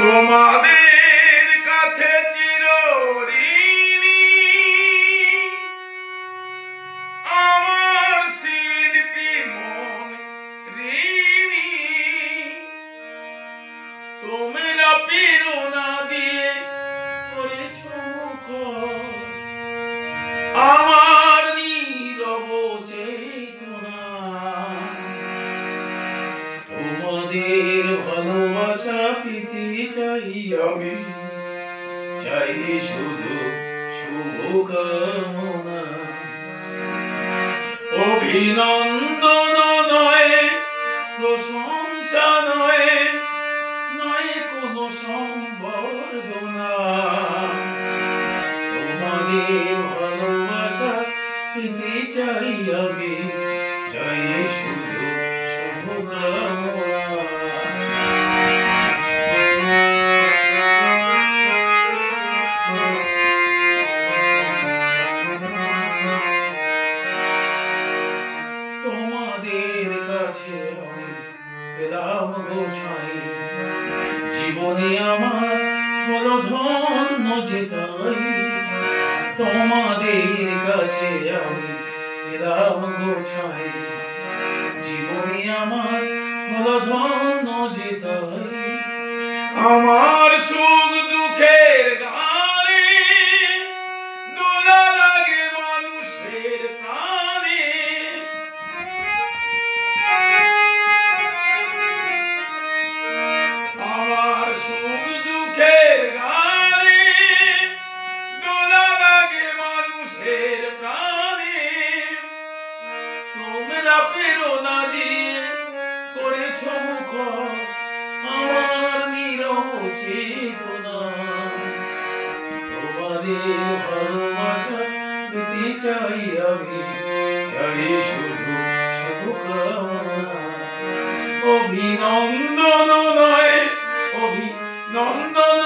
তোমাদের কাছে চিরঋণী আমার শিল্পী মন ঋণী। তোমরা প্রেরণা দিয়ে করেছ মুখর আমার নীরব চেতনা। তোমাদের ভালোবাসা পেতে চাই আমি, চাই শুধু শুভকামনা। অভিনন্দন নয়, প্রশংসা নয়, নয় কোনো সম্বর্ধনা। তোমাদের ভালোবাসা পেতে চাই আমি, চাই শুধু শুভকামনা। তোমাদের কাছে আমি পেলাম গো ঠাঁই, জীবনে আমার হলো ধন্য যে তাই। তোমাদের কাছে আমি পেলাম গো ঠাঁই, জীবনে আমার হলো ধন্য যে তাই। আমার সুখ দুঃখের গানে দোলা লাগে মানুষের প্রাণে। আমার সুখ দুঃখের গানে দোলা লাগে মানুষের প্রাণে। তোমরা প্রেরণা দিয়ে করেছ মুখর আমার নীরব চেতনা। তোমাদের ভালোবাসা পেতে চাই আমি, চাই শুধু শুভকামনা। অভিনন্দন নয়, অভিনন্দন